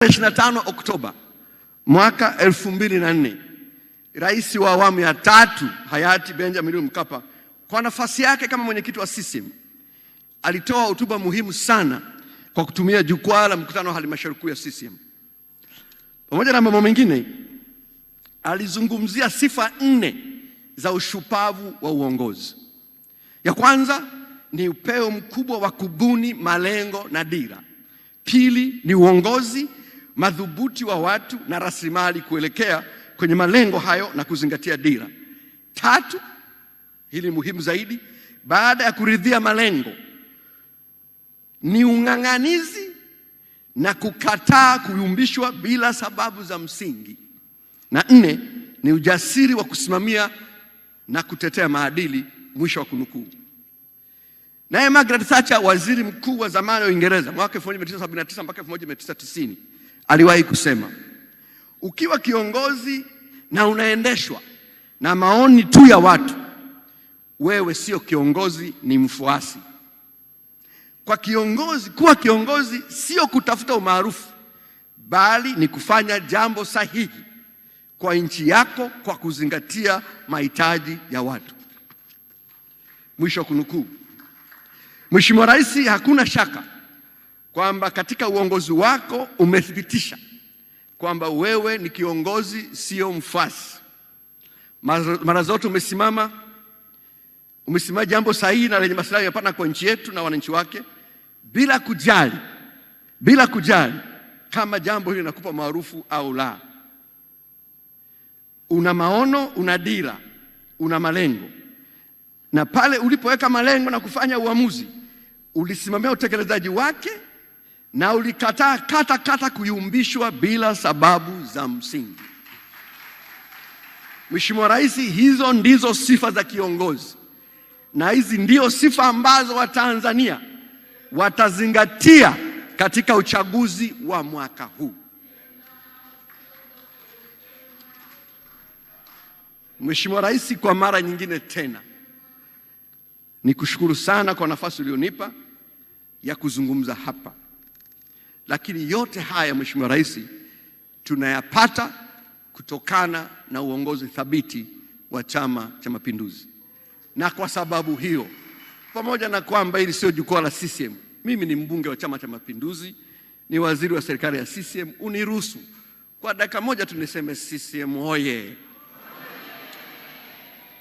25 Oktoba mwaka 2004, Rais wa awamu ya tatu hayati Benjamin Mkapa kwa nafasi yake kama mwenyekiti wa CCM alitoa hotuba muhimu sana kwa kutumia jukwaa la mkutano wa halmashauri kuu ya CCM. Pamoja na mambo mengine, alizungumzia sifa 4 za ushupavu wa uongozi. Ya kwanza ni upeo mkubwa wa kubuni malengo na dira. Pili ni uongozi madhubuti wa watu na rasilimali kuelekea kwenye malengo hayo na kuzingatia dira. Tatu, hili muhimu zaidi, baada ya kuridhia malengo ni ung'ang'anizi na kukataa kuyumbishwa bila sababu za msingi. Na 4 ni ujasiri wa kusimamia na kutetea maadili. Mwisho wa kunukuu. Naye Margaret Thatcher, waziri mkuu wa zamani wa Uingereza mwaka 1979 mpaka 1990, aliwahi kusema, ukiwa kiongozi na unaendeshwa na maoni tu ya watu, wewe sio kiongozi, ni mfuasi. Kuwa kiongozi sio kutafuta umaarufu, bali ni kufanya jambo sahihi kwa nchi yako kwa kuzingatia mahitaji ya watu. Mwisho kunukuu. Mheshimiwa Rais, hakuna shaka kwamba katika uongozi wako umethibitisha kwamba wewe ni kiongozi, sio mfuasi. Mara zote umesimama jambo sahihi na lenye maslahi mapana kwa nchi yetu na wananchi wake, bila kujali kama jambo hili linakupa maarufu au la. Una maono, una dira, una malengo, na pale ulipoweka malengo na kufanya uamuzi, ulisimamia utekelezaji wake na ulikataa kata kuyumbishwa bila sababu za msingi. Mheshimiwa Rais, hizo ndizo sifa za kiongozi, na hizi ndio sifa ambazo Watanzania watazingatia katika uchaguzi wa mwaka huu. Mheshimiwa Rais, kwa mara nyingine tena nikushukuru sana kwa nafasi ulionipa ya kuzungumza hapa. Lakini yote haya Mheshimiwa Rais, tunayapata kutokana na uongozi thabiti wa Chama cha Mapinduzi. Na kwa sababu hiyo, pamoja na kwamba hili sio jukwaa la CCM, mimi ni mbunge wa Chama cha Mapinduzi, ni waziri wa serikali ya CCM, uniruhusu kwa dakika moja tu niseme CCM oye!